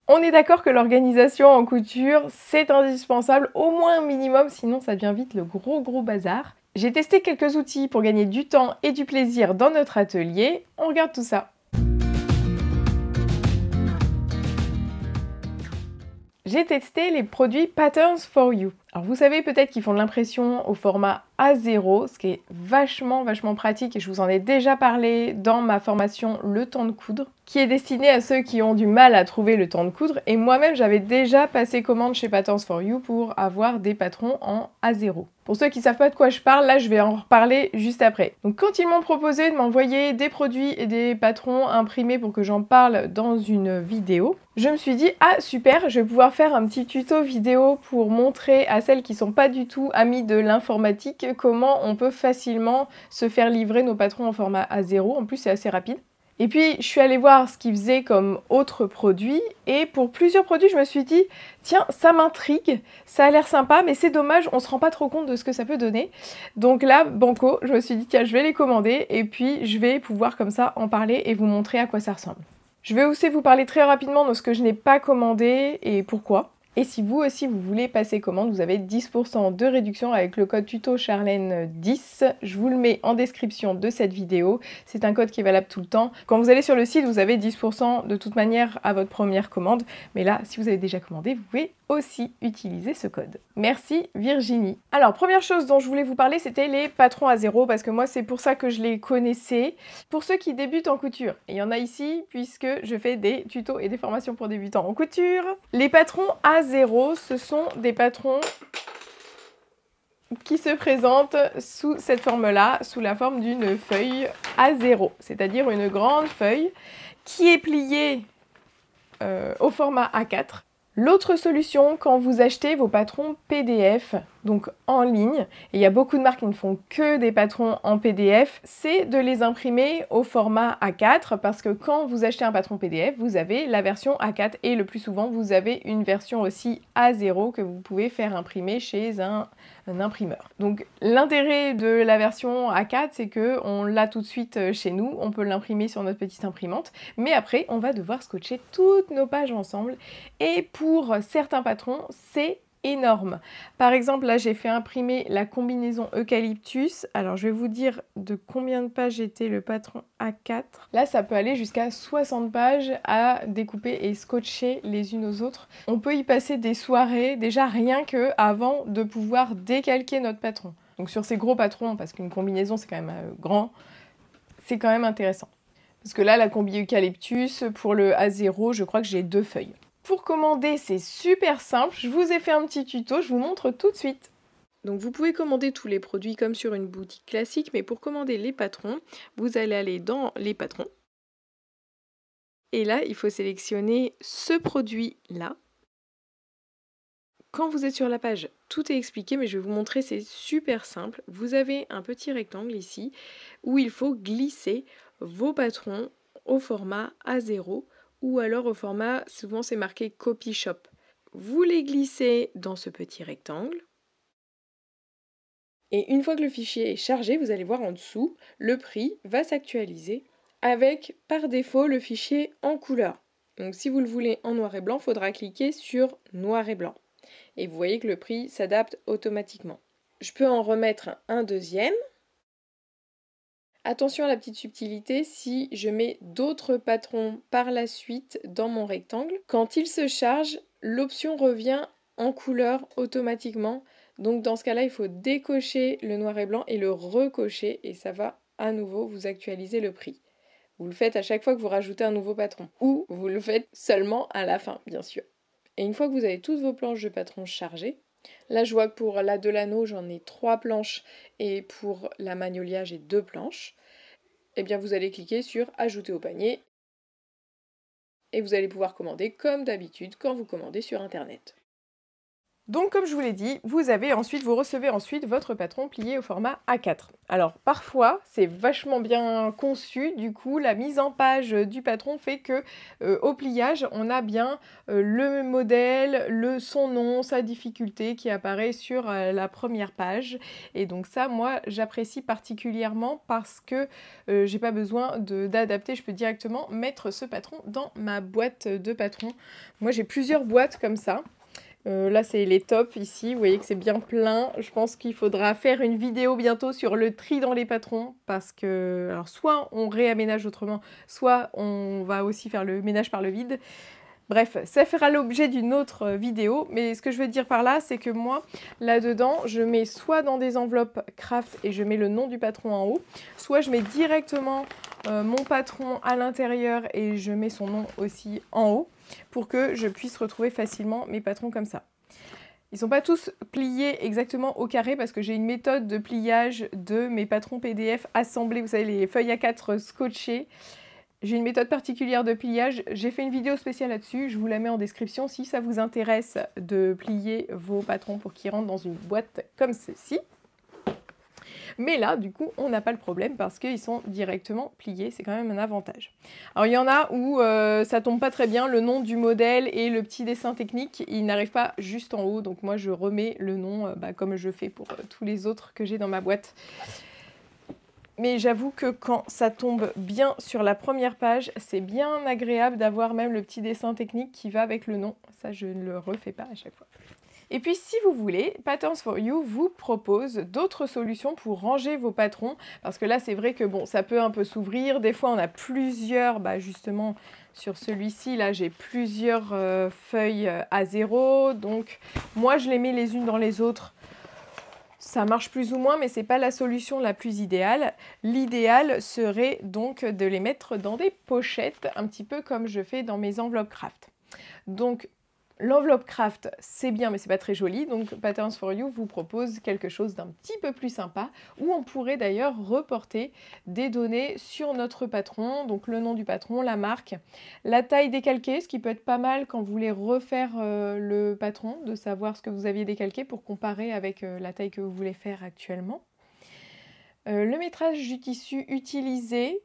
On est d'accord que l'organisation en couture, c'est indispensable, au moins un minimum, sinon ça devient vite le gros bazar. J'ai testé quelques outils pour gagner du temps et du plaisir dans notre atelier. On regarde tout ça. J'ai testé les produits Patterns for You. Alors vous savez peut-être qu'ils font de l'impression au format A0, ce qui est vachement pratique et je vous en ai déjà parlé dans ma formation Le temps de coudre, qui est destinée à ceux qui ont du mal à trouver le temps de coudre, et moi-même j'avais déjà passé commande chez Patterns for You pour avoir des patrons en A0. Pour ceux qui ne savent pas de quoi je parle, là je vais en reparler juste après. Donc quand ils m'ont proposé de m'envoyer des produits et des patrons imprimés pour que j'en parle dans une vidéo, je me suis dit ah super, je vais pouvoir faire un petit tuto vidéo pour montrer à celles qui sont pas du tout amies de l'informatique comment on peut facilement se faire livrer nos patrons en format A0. En plus c'est assez rapide. Et puis, je suis allée voir ce qu'ils faisaient comme autres produits, et pour plusieurs produits, je me suis dit, tiens, ça m'intrigue, ça a l'air sympa, mais c'est dommage, on se rend pas trop compte de ce que ça peut donner. Donc là, banco, je me suis dit, tiens, je vais les commander, et puis je vais pouvoir comme ça en parler et vous montrer à quoi ça ressemble. Je vais aussi vous parler très rapidement de ce que je n'ai pas commandé et pourquoi. Et si vous aussi vous voulez passer commande, vous avez 10% de réduction avec le code tuto Charlène10. Je vous le mets en description de cette vidéo. C'est un code qui est valable tout le temps. Quand vous allez sur le site, vous avez 10% de toute manière à votre première commande. Mais là, si vous avez déjà commandé, vous pouvez aussi utiliser ce code. Merci Virginie. Alors, première chose dont je voulais vous parler, c'était les patrons A0, parce que moi, c'est pour ça que je les connaissais. Pour ceux qui débutent en couture, et il y en a ici, puisque je fais des tutos et des formations pour débutants en couture. Les patrons A0, ce sont des patrons qui se présentent sous cette forme-là, sous la forme d'une feuille A0, c'est-à-dire une grande feuille qui est pliée au format A4. L'autre solution, quand vous achetez vos patrons PDF, donc en ligne, et il y a beaucoup de marques qui ne font que des patrons en PDF, c'est de les imprimer au format A4, parce que quand vous achetez un patron PDF, vous avez la version A4, et le plus souvent, vous avez une version aussi A0 que vous pouvez faire imprimer chez un imprimeur. Donc l'intérêt de la version A4, c'est qu'on l'a tout de suite chez nous, on peut l'imprimer sur notre petite imprimante, mais après, on va devoir scotcher toutes nos pages ensemble, et pour certains patrons, c'est énorme. Par exemple, là, j'ai fait imprimer la combinaison Eucalyptus. Alors, je vais vous dire de combien de pages était le patron A4. Là, ça peut aller jusqu'à 60 pages à découper et scotcher les unes aux autres. On peut y passer des soirées, déjà rien que avant de pouvoir décalquer notre patron. Donc, sur ces gros patrons, parce qu'une combinaison, c'est quand même grand, c'est quand même intéressant. Parce que là, la combi Eucalyptus, pour le A0, je crois que j'ai 2 feuilles. Pour commander, c'est super simple. Je vous ai fait un petit tuto, je vous montre tout de suite. Donc vous pouvez commander tous les produits comme sur une boutique classique, mais pour commander les patrons, vous allez aller dans les patrons. Et là, il faut sélectionner ce produit-là. Quand vous êtes sur la page, tout est expliqué, mais je vais vous montrer, c'est super simple. Vous avez un petit rectangle ici où il faut glisser vos patrons au format A0 ou alors au format, souvent c'est marqué Copy Shop. Vous les glissez dans ce petit rectangle. Et une fois que le fichier est chargé, vous allez voir en dessous, le prix va s'actualiser avec par défaut le fichier en couleur. Donc si vous le voulez en noir et blanc, il faudra cliquer sur noir et blanc. Et vous voyez que le prix s'adapte automatiquement. Je peux en remettre un deuxième. Attention à la petite subtilité, si je mets d'autres patrons par la suite dans mon rectangle, quand il se charge, l'option revient en couleur automatiquement. Donc dans ce cas-là, il faut décocher le noir et blanc et le recocher et ça va à nouveau vous actualiser le prix. Vous le faites à chaque fois que vous rajoutez un nouveau patron ou vous le faites seulement à la fin, bien sûr. Et une fois que vous avez toutes vos planches de patrons chargées, là je vois que pour la Delano j'en ai 3 planches et pour la Magnolia j'ai 2 planches. Et bien vous allez cliquer sur ajouter au panier et vous allez pouvoir commander comme d'habitude quand vous commandez sur internet. Donc comme je vous l'ai dit, vous recevez ensuite votre patron plié au format A4. Alors parfois, c'est vachement bien conçu, du coup la mise en page du patron fait que au pliage, on a bien le modèle, son nom, sa difficulté qui apparaît sur la première page. Et donc ça, moi, j'apprécie particulièrement parce que j'ai pas besoin d'adapter, je peux directement mettre ce patron dans ma boîte de patron. Moi, j'ai plusieurs boîtes comme ça. Là, c'est les tops ici. Vous voyez que c'est bien plein. Je pense qu'il faudra faire une vidéo bientôt sur le tri dans les patrons parce que, alors, soit on réaménage autrement, soit on va aussi faire le ménage par le vide. Bref, ça fera l'objet d'une autre vidéo, mais ce que je veux dire par là, c'est que moi, là-dedans, je mets soit dans des enveloppes craft et je mets le nom du patron en haut, soit je mets directement mon patron à l'intérieur et je mets son nom aussi en haut pour que je puisse retrouver facilement mes patrons comme ça. Ils ne sont pas tous pliés exactement au carré parce que j'ai une méthode de pliage de mes patrons PDF assemblés, vous savez, les feuilles A4 scotchées. J'ai une méthode particulière de pliage, j'ai fait une vidéo spéciale là-dessus, je vous la mets en description si ça vous intéresse de plier vos patrons pour qu'ils rentrent dans une boîte comme ceci. Mais là, du coup, on n'a pas le problème parce qu'ils sont directement pliés, c'est quand même un avantage. Alors, il y en a où ça tombe pas très bien, le nom du modèle et le petit dessin technique, ils n'arrivent pas juste en haut, donc moi je remets le nom comme je fais pour tous les autres que j'ai dans ma boîte. Mais j'avoue que quand ça tombe bien sur la première page, c'est bien agréable d'avoir même le petit dessin technique qui va avec le nom. Ça, je ne le refais pas à chaque fois. Et puis, si vous voulez, Patterns for You vous propose d'autres solutions pour ranger vos patrons. Parce que là, c'est vrai que bon, ça peut un peu s'ouvrir. Des fois, on a plusieurs, justement, sur celui-ci, là, j'ai plusieurs feuilles A0. Donc, moi, je les mets les unes dans les autres. Ça marche plus ou moins, mais ce n'est pas la solution la plus idéale. L'idéal serait donc de les mettre dans des pochettes, un petit peu comme je fais dans mes enveloppes craft. Donc, l'enveloppe craft, c'est bien, mais c'est pas très joli. Donc, Patterns for You vous propose quelque chose d'un petit peu plus sympa, où on pourrait d'ailleurs reporter des données sur notre patron, donc le nom du patron, la marque, la taille décalquée, ce qui peut être pas mal quand vous voulez refaire le patron, de savoir ce que vous aviez décalqué pour comparer avec la taille que vous voulez faire actuellement. Le métrage du tissu utilisé,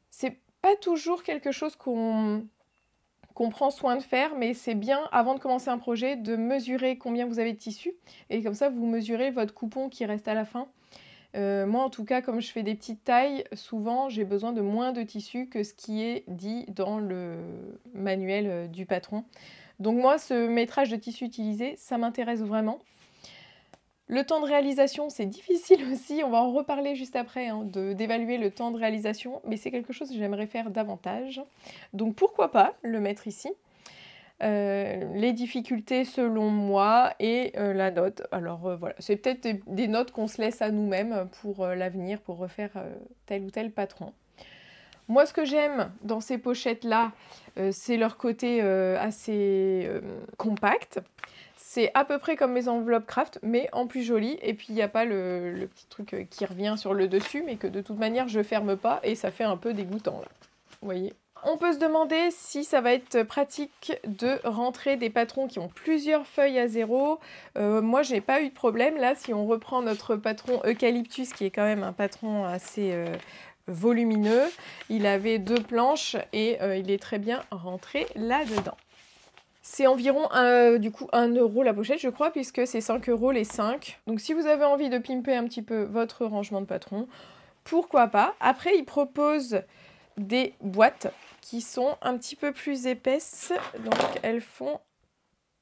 c'est pas toujours quelque chose qu'on prend soin de faire, mais c'est bien, avant de commencer un projet, de mesurer combien vous avez de tissu. Et comme ça, vous mesurez votre coupon qui reste à la fin. Moi, en tout cas, comme je fais des petites tailles, souvent, j'ai besoin de moins de tissu que ce qui est dit dans le manuel du patron. Donc moi, ce métrage de tissu utilisé, ça m'intéresse vraiment. Le temps de réalisation, c'est difficile aussi, on va en reparler juste après, d'évaluer le temps de réalisation, mais c'est quelque chose que j'aimerais faire davantage. Donc pourquoi pas le mettre ici. Les difficultés selon moi et la note. Alors voilà, c'est peut-être des notes qu'on se laisse à nous-mêmes pour l'avenir, pour refaire tel ou tel patron. Moi, ce que j'aime dans ces pochettes-là, c'est leur côté assez compact. C'est à peu près comme mes enveloppes craft, mais en plus joli. Et puis, il n'y a pas le petit truc qui revient sur le dessus, mais que de toute manière, je ne ferme pas et ça fait un peu dégoûtant, là. Vous voyez ? On peut se demander si ça va être pratique de rentrer des patrons qui ont plusieurs feuilles A0. Moi, j'ai pas eu de problème. Là, si on reprend notre patron Eucalyptus, qui est quand même un patron assez volumineux, il avait 2 planches et il est très bien rentré là-dedans. C'est environ du coup 1 € la pochette, je crois, puisque c'est 5 € les 5. Donc si vous avez envie de pimper un petit peu votre rangement de patron, pourquoi pas. Après, il propose des boîtes qui sont un petit peu plus épaisses. Donc elles font,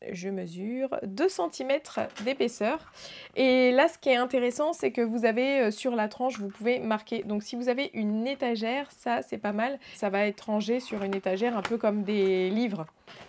je mesure, 2 cm d'épaisseur. Et là, ce qui est intéressant, c'est que vous avez sur la tranche, vous pouvez marquer. Donc si vous avez une étagère, ça c'est pas mal. Ça va être rangé sur une étagère un peu comme des livres.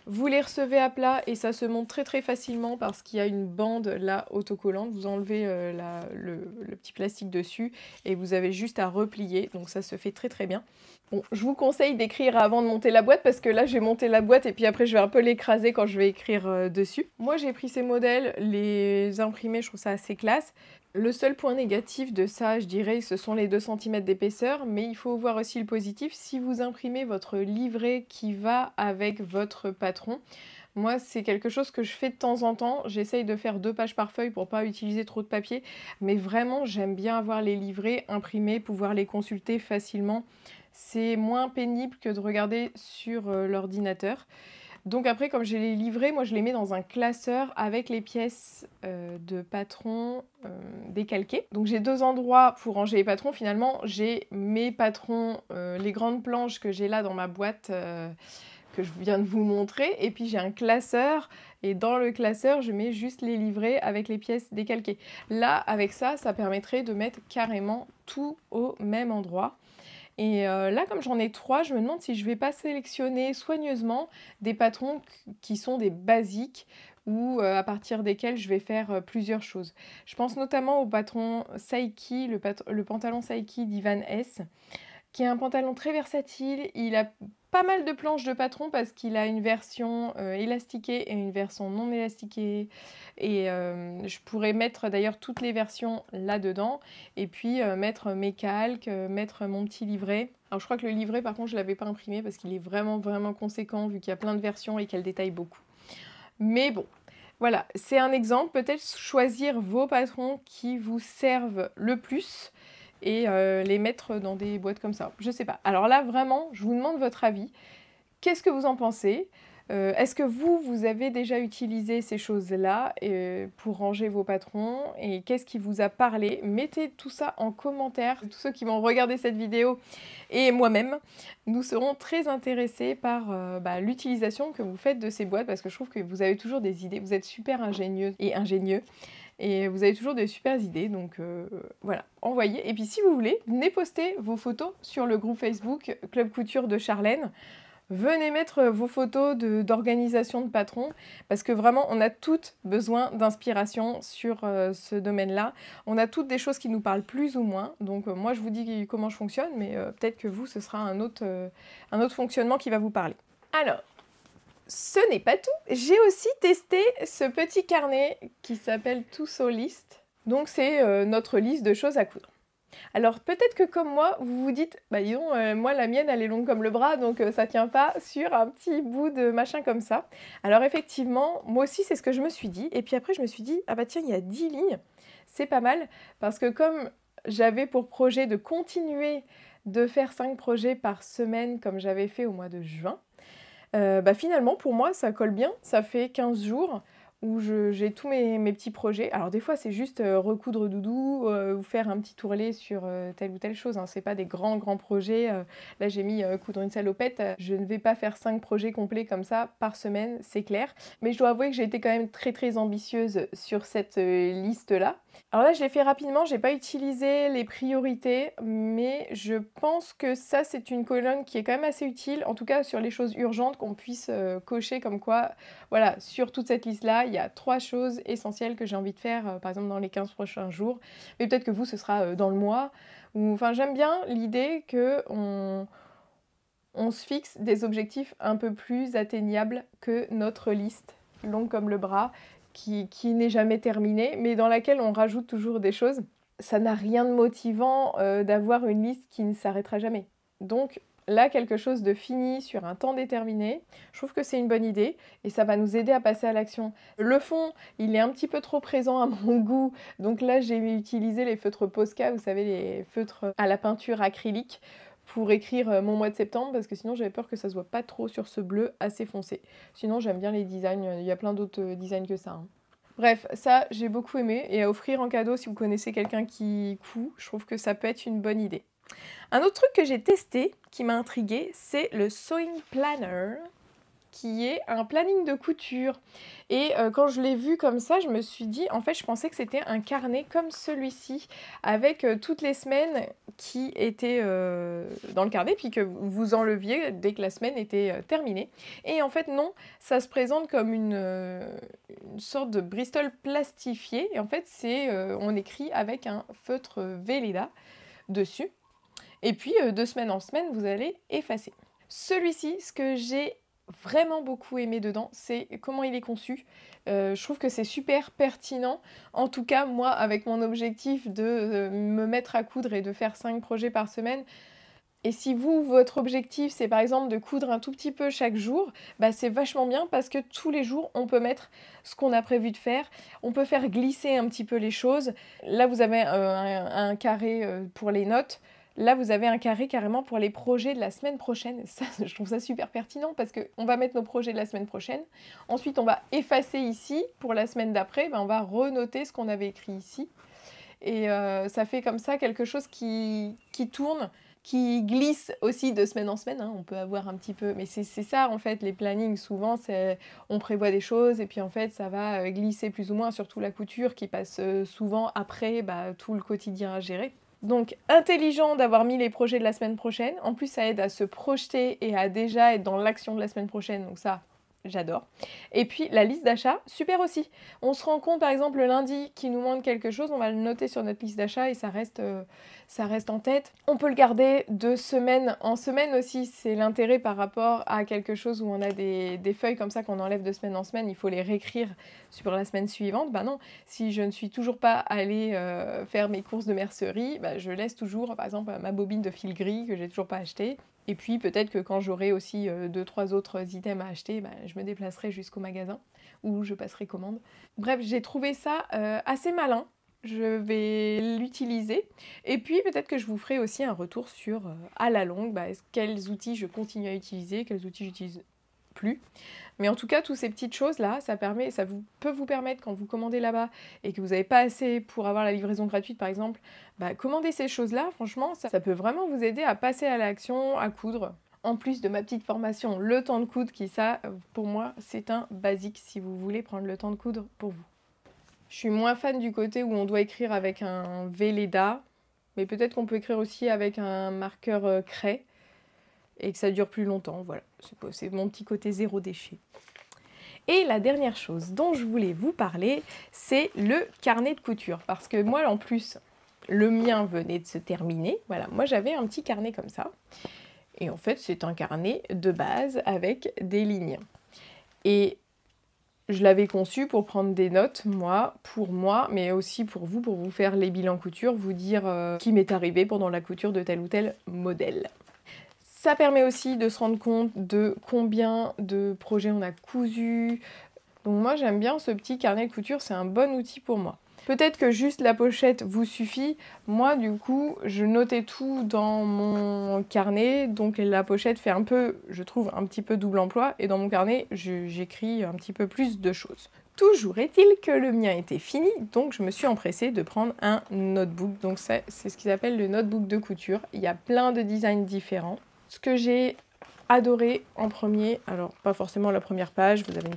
Vous les recevez à plat et ça se monte très très facilement parce qu'il y a une bande là autocollante. Vous enlevez le petit plastique dessus et vous avez juste à replier. Donc ça se fait très très bien. Bon, je vous conseille d'écrire avant de monter la boîte parce que là j'ai monté la boîte et puis après je vais un peu l'écraser quand je vais écrire dessus. Moi j'ai pris ces modèles, les imprimer, je trouve ça assez classe. Le seul point négatif de ça, je dirais, ce sont les 2 cm d'épaisseur, mais il faut voir aussi le positif. Si vous imprimez votre livret qui va avec votre patron, Moi, c'est quelque chose que je fais de temps en temps. J'essaye de faire 2 pages par feuille pour pas utiliser trop de papier. Mais vraiment, j'aime bien avoir les livrets imprimés, pouvoir les consulter facilement. C'est moins pénible que de regarder sur l'ordinateur. Donc après, comme j'ai les livrets, moi je les mets dans un classeur avec les pièces de patrons décalquées. Donc j'ai 2 endroits pour ranger les patrons. Finalement, j'ai mes patrons, les grandes planches que j'ai là dans ma boîte que je viens de vous montrer. Et puis j'ai un classeur et dans le classeur, je mets juste les livrets avec les pièces décalquées. Là, avec ça, ça permettrait de mettre carrément tout au même endroit. Et là, comme j'en ai 3, je me demande si je ne vais pas sélectionner soigneusement des patrons qui sont des basiques ou à partir desquels je vais faire plusieurs choses. Je pense notamment au patron Saiki, le pantalon Saiki d'Ivan S, qui est un pantalon très versatile. Il a pas mal de planches de patron parce qu'il a une version élastiquée et une version non élastiquée. Et je pourrais mettre d'ailleurs toutes les versions là-dedans. Et puis mettre mes calques, mettre mon petit livret. Alors je crois que le livret par contre je ne l'avais pas imprimé parce qu'il est vraiment conséquent vu qu'il y a plein de versions et qu'elle détaille beaucoup. Mais bon, voilà, c'est un exemple. Peut-être choisir vos patrons qui vous servent le plus et les mettre dans des boîtes comme ça. Je sais pas. Alors là, vraiment, je vous demande votre avis. Qu'est-ce que vous en pensez ? Est-ce que vous avez déjà utilisé ces choses-là pour ranger vos patrons ? Et qu'est-ce qui vous a parlé ? Mettez tout ça en commentaire. Tous ceux qui vont regarder cette vidéo et moi-même, nous serons très intéressés par l'utilisation que vous faites de ces boîtes parce que je trouve que vous avez toujours des idées. Vous êtes super ingénieuses et ingénieux. Et vous avez toujours de super idées, donc voilà, envoyez. Et puis si vous voulez, venez poster vos photos sur le groupe Facebook Club Couture de Charlène. Venez mettre vos photos d'organisation de patrons, parce que vraiment, on a toutes besoin d'inspiration sur ce domaine-là. On a toutes des choses qui nous parlent plus ou moins. Donc moi, je vous dis comment je fonctionne, mais peut-être que vous, ce sera un autre fonctionnement qui va vous parler. Alors, ce n'est pas tout. J'ai aussi testé ce petit carnet qui s'appelle To-Sew List. Donc c'est notre liste de choses à coudre. Alors peut-être que comme moi, vous vous dites, bah dis donc, moi la mienne elle est longue comme le bras, donc ça tient pas sur un petit bout de machin comme ça. Alors effectivement, moi aussi c'est ce que je me suis dit. Et puis après je me suis dit, ah bah tiens, il y a 10 lignes, c'est pas mal. Parce que comme j'avais pour projet de continuer de faire 5 projets par semaine comme j'avais fait au mois de juin, finalement, pour moi, ça colle bien. Ça fait 15 jours où j'ai tous mes petits projets. Alors des fois, c'est juste recoudre doudou ou faire un petit tourlet sur telle ou telle chose. Hein. C'est pas des grands projets. Là, j'ai mis coudre une salopette. Je ne vais pas faire 5 projets complets comme ça par semaine, c'est clair. Mais je dois avouer que j'ai été quand même très ambitieuse sur cette liste-là. Alors là, je l'ai fait rapidement, j'ai pas utilisé les priorités, mais je pense que ça, c'est une colonne qui est quand même assez utile, en tout cas sur les choses urgentes, qu'on puisse cocher comme quoi, voilà, sur toute cette liste-là, il y a 3 choses essentielles que j'ai envie de faire, par exemple dans les 15 prochains jours, mais peut-être que vous, ce sera dans le mois, ou enfin, j'aime bien l'idée qu'on se fixe des objectifs un peu plus atteignables que notre liste, longue comme le bras, qui n'est jamais terminée, mais dans laquelle on rajoute toujours des choses. Ça n'a rien de motivant d'avoir une liste qui ne s'arrêtera jamais. Donc là, quelque chose de fini sur un temps déterminé, je trouve que c'est une bonne idée et ça va nous aider à passer à l'action. Le fond, il est un petit peu trop présent à mon goût, donc là j'ai utilisé les feutres Posca, vous savez, les feutres à la peinture acrylique, pour écrire mon mois de septembre, parce que sinon j'avais peur que ça se voit pas trop sur ce bleu assez foncé. Sinon j'aime bien les designs, il y a plein d'autres designs que ça. Hein. Bref, ça j'ai beaucoup aimé, et à offrir en cadeau si vous connaissez quelqu'un qui coud, je trouve que ça peut être une bonne idée. Un autre truc que j'ai testé, qui m'a intriguée, c'est le Sewing Planner, qui est un planning de couture. Et quand je l'ai vu comme ça, je me suis dit, en fait, je pensais que c'était un carnet comme celui-ci, avec toutes les semaines qui étaient dans le carnet, puis que vous enleviez dès que la semaine était terminée. Et en fait, non, ça se présente comme une sorte de Bristol plastifié. Et en fait, on écrit avec un feutre Velleda dessus. Et puis, de semaine en semaine, vous allez effacer. Celui-ci, ce que j'ai vraiment beaucoup aimé dedans, c'est comment il est conçu. Je trouve que c'est super pertinent. En tout cas, moi, avec mon objectif de me mettre à coudre et de faire 5 projets par semaine, Et si vous, votre objectif, c'est par exemple de coudre un tout petit peu chaque jour, bah c'est vachement bien parce que tous les jours, on peut mettre ce qu'on a prévu de faire. On peut faire glisser un petit peu les choses. Là, vous avez un carré pour les notes. Là, vous avez un carré carrément pour les projets de la semaine prochaine. Ça, je trouve ça super pertinent parce qu'on va mettre nos projets de la semaine prochaine. Ensuite, on va effacer ici. Pour la semaine d'après, bah, on va renoter ce qu'on avait écrit ici. Et ça fait comme ça quelque chose qui tourne, qui glisse aussi de semaine en semaine, hein. On peut avoir un petit peu... Mais c'est ça, en fait, les plannings, souvent, on prévoit des choses et puis, en fait, ça va glisser plus ou moins, surtout la couture qui passe souvent après tout le quotidien à gérer. Donc, intelligent d'avoir mis les projets de la semaine prochaine. En plus, ça aide à se projeter et à déjà être dans l'action de la semaine prochaine. Donc ça, j'adore. Et puis, la liste d'achat, super aussi. On se rend compte, par exemple, le lundi qu'il nous manque quelque chose, on va le noter sur notre liste d'achat et ça reste en tête. On peut le garder de semaine en semaine aussi. C'est l'intérêt par rapport à quelque chose où on a des feuilles comme ça qu'on enlève de semaine en semaine. Il faut les réécrire sur la semaine suivante. Bah non, si je ne suis toujours pas allée faire mes courses de mercerie, bah je laisse toujours, par exemple, ma bobine de fil gris que j'ai toujours pas achetée. Et puis peut-être que quand j'aurai aussi 2-3 autres items à acheter, bah, je me déplacerai jusqu'au magasin ou je passerai commande. Bref, j'ai trouvé ça assez malin. Je vais l'utiliser. Et puis peut-être que je vous ferai aussi un retour sur, à la longue, quels outils je continue à utiliser, quels outils j'utilise plus. Mais en tout cas, toutes ces petites choses-là, ça peut vous permettre, quand vous commandez là-bas et que vous n'avez pas assez pour avoir la livraison gratuite, par exemple, commandez ces choses-là, franchement, ça peut vraiment vous aider à passer à l'action, à coudre. En plus de ma petite formation, le temps de coudre, qui ça, pour moi, c'est un basique si vous voulez prendre le temps de coudre pour vous. Je suis moins fan du côté où on doit écrire avec un Velleda, mais peut-être qu'on peut écrire aussi avec un marqueur craie et que ça dure plus longtemps, voilà. C'est mon petit côté zéro déchet. Et la dernière chose dont je voulais vous parler, c'est le carnet de couture. Parce que moi, en plus, le mien venait de se terminer. Voilà, moi j'avais un petit carnet comme ça. Et en fait, c'est un carnet de base avec des lignes. Et je l'avais conçu pour prendre des notes, pour moi, mais aussi pour vous faire les bilans couture, vous dire ce qui m'est arrivé pendant la couture de tel ou tel modèle. Ça permet aussi de se rendre compte de combien de projets on a cousu. Donc moi j'aime bien ce petit carnet de couture, c'est un bon outil pour moi. Peut-être que juste la pochette vous suffit. Moi du coup je notais tout dans mon carnet, donc la pochette fait un peu, je trouve, un petit peu double emploi. Et dans mon carnet j'écris un petit peu plus de choses. Toujours est-il que le mien était fini, donc je me suis empressée de prendre un notebook. Donc c'est ce qu'ils appellent le notebook de couture. Il y a plein de designs différents. Ce que j'ai adoré en premier, alors pas forcément la première page, vous avez une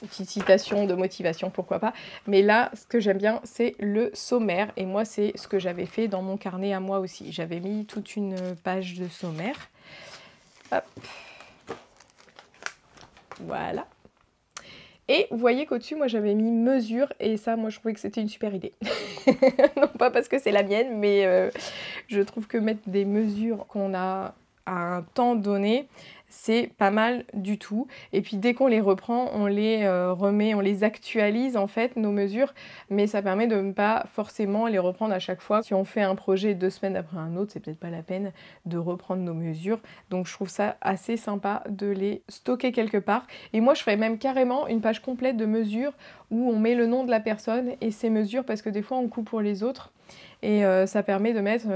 petite citation de motivation, pourquoi pas, mais là, ce que j'aime bien, c'est le sommaire, et moi, c'est ce que j'avais fait dans mon carnet à moi aussi. J'avais mis toute une page de sommaire. Hop. Voilà. Et vous voyez qu'au-dessus, moi, j'avais mis mesure, et ça, moi, je trouvais que c'était une super idée. Non pas parce que c'est la mienne, mais je trouve que mettre des mesures qu'on a à un temps donné, c'est pas mal du tout. Et puis dès qu'on les reprend, on les remet, on les actualise en fait, nos mesures, mais ça permet de ne pas forcément les reprendre à chaque fois. Si on fait un projet 2 semaines après un autre, c'est peut-être pas la peine de reprendre nos mesures. Donc je trouve ça assez sympa de les stocker quelque part. Et moi je ferais même carrément une page complète de mesures où on met le nom de la personne et ses mesures, parce que des fois on coupe pour les autres. Et ça permet de mettre...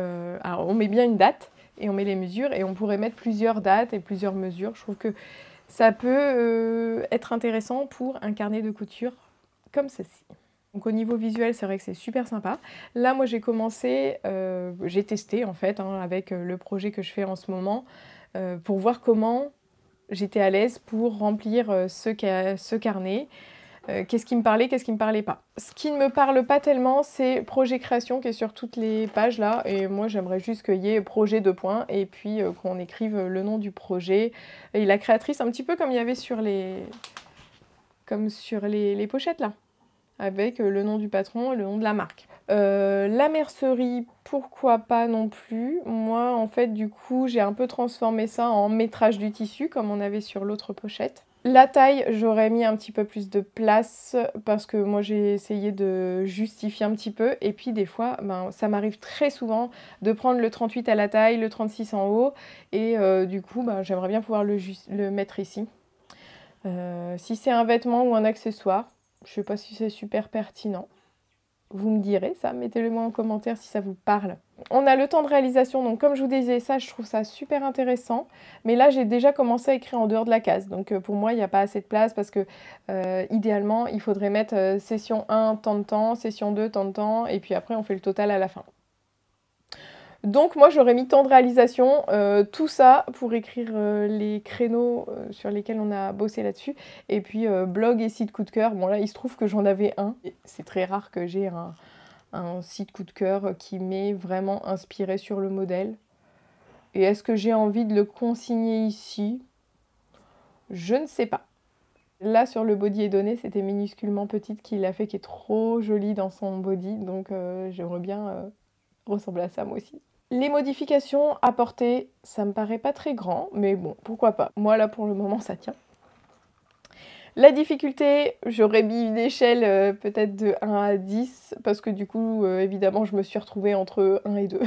alors on met bien une date, et on met les mesures, et on pourrait mettre plusieurs dates et plusieurs mesures. Je trouve que ça peut être intéressant pour un carnet de couture comme ceci. Donc au niveau visuel, c'est vrai que c'est super sympa. Là, moi, j'ai commencé, j'ai testé en fait, avec le projet que je fais en ce moment, pour voir comment j'étais à l'aise pour remplir ce carnet. Qu'est-ce qui me parlait, qu'est-ce qui me parlait pas. Ce qui ne me parle pas tellement, c'est projet création qui est sur toutes les pages là, et moi j'aimerais juste qu'il y ait projet 2 points, et puis qu'on écrive le nom du projet et la créatrice, un petit peu comme il y avait sur les pochettes là, avec le nom du patron et le nom de la marque. La mercerie, pourquoi pas non plus. Moi en fait du coup j'ai un peu transformé ça en métrage du tissu comme on avait sur l'autre pochette. La taille, j'aurais mis un petit peu plus de place parce que moi j'ai essayé de justifier un petit peu et puis des fois ben, ça m'arrive très souvent de prendre le 38 à la taille, le 36 en haut et du coup ben, j'aimerais bien pouvoir le mettre ici. Si c'est un vêtement ou un accessoire, je sais pas si c'est super pertinent. Vous me direz ça, mettez-le moi en commentaire si ça vous parle. On a le temps de réalisation, donc comme je vous disais, ça je trouve ça super intéressant. Mais là j'ai déjà commencé à écrire en dehors de la case, donc pour moi il n'y a pas assez de place parce que idéalement il faudrait mettre session 1 tant de temps, session 2 tant de temps, et puis après on fait le total à la fin. Donc moi j'aurais mis temps de réalisation, tout ça pour écrire les créneaux sur lesquels on a bossé là-dessus. Et puis blog et site coup de cœur, bon là il se trouve que j'en avais un. C'est très rare que j'ai un site coup de cœur qui m'est vraiment inspiré sur le modèle. Et est-ce que j'ai envie de le consigner ici? Je ne sais pas. Là sur le body et données, c'était minusculement petite qui l'a fait, qui est trop jolie dans son body. Donc j'aimerais bien ressembler à ça moi aussi. Les modifications apportées, ça me paraît pas très grand, mais bon, pourquoi pas. Moi, là, pour le moment, ça tient. La difficulté, j'aurais mis une échelle peut-être de 1 à 10, parce que du coup, évidemment, je me suis retrouvée entre 1 et 2.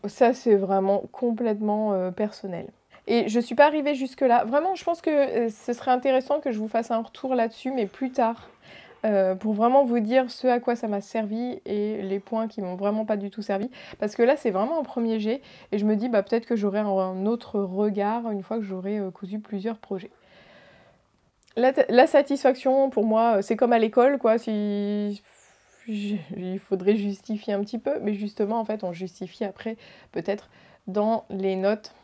Ça, c'est vraiment complètement personnel. Et je suis pas arrivée jusque-là. Vraiment, je pense que ce serait intéressant que je vous fasse un retour là-dessus, mais plus tard. Pour vraiment vous dire ce à quoi ça m'a servi et les points qui m'ont vraiment pas du tout servi. Parce que là, c'est vraiment un premier jet et je me dis bah, peut-être que j'aurai un autre regard une fois que j'aurai cousu plusieurs projets. La satisfaction, pour moi, c'est comme à l'école, quoi. Il faudrait justifier un petit peu, mais justement, en fait, on justifie après, peut-être, dans les notes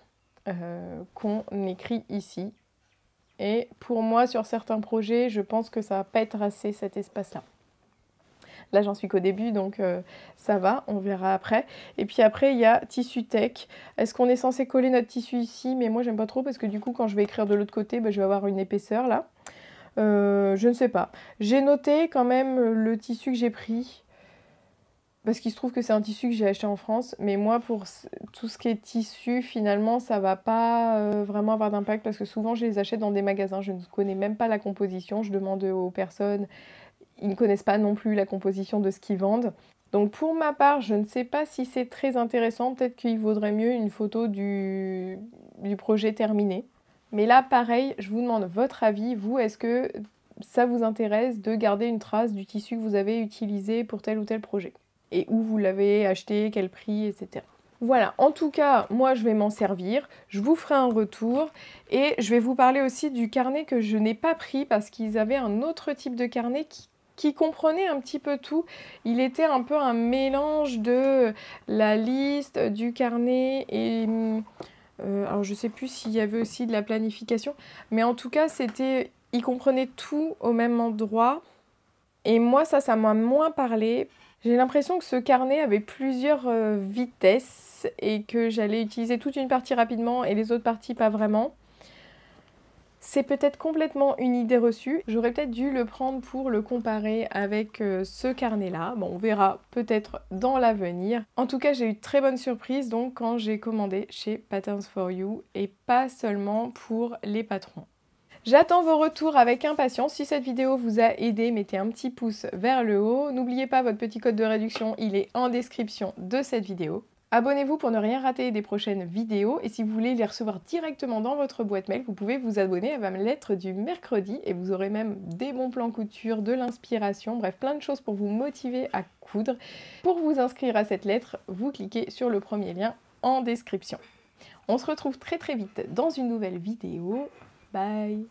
qu'on écrit ici. Et pour moi, sur certains projets, je pense que ça va pas être assez cet espace-là. Là, j'en suis qu'au début, donc ça va, on verra après. Et puis après, il y a tissu tech. Est-ce qu'on est censé coller notre tissu ici? Mais moi, j'aime pas trop parce que du coup, quand je vais écrire de l'autre côté, bah, je vais avoir une épaisseur là. Je ne sais pas. J'ai noté quand même le tissu que j'ai pris. Parce qu'il se trouve que c'est un tissu que j'ai acheté en France, mais moi pour tout ce qui est tissu, finalement ça va pas vraiment avoir d'impact parce que souvent je les achète dans des magasins, je ne connais même pas la composition, je demande aux personnes, ils ne connaissent pas non plus la composition de ce qu'ils vendent. Donc pour ma part, je ne sais pas si c'est très intéressant, peut-être qu'il vaudrait mieux une photo du projet terminé. Mais là pareil, je vous demande votre avis, vous, est-ce que ça vous intéresse de garder une trace du tissu que vous avez utilisé pour tel ou tel projet ? Et où vous l'avez acheté, quel prix, etc. Voilà, en tout cas, moi je vais m'en servir, je vous ferai un retour et je vais vous parler aussi du carnet que je n'ai pas pris parce qu'ils avaient un autre type de carnet qui comprenait un petit peu tout. Il était un peu un mélange de la liste, du carnet et... alors je sais plus s'il y avait aussi de la planification, mais en tout cas, il comprenait tout au même endroit. Et moi, ça m'a moins parlé. J'ai l'impression que ce carnet avait plusieurs vitesses et que j'allais utiliser toute une partie rapidement et les autres parties pas vraiment. C'est peut-être complètement une idée reçue. J'aurais peut-être dû le prendre pour le comparer avec ce carnet-là. Bon, on verra peut-être dans l'avenir. En tout cas, j'ai eu de très bonnes surprises donc quand j'ai commandé chez Patterns for You et pas seulement pour les patrons. J'attends vos retours avec impatience. Si cette vidéo vous a aidé, mettez un petit pouce vers le haut. N'oubliez pas votre petit code de réduction, il est en description de cette vidéo. Abonnez-vous pour ne rien rater des prochaines vidéos. Et si vous voulez les recevoir directement dans votre boîte mail, vous pouvez vous abonner à ma lettre du mercredi. Et vous aurez même des bons plans couture, de l'inspiration, bref, plein de choses pour vous motiver à coudre. Pour vous inscrire à cette lettre, vous cliquez sur le premier lien en description. On se retrouve très vite dans une nouvelle vidéo. Bye.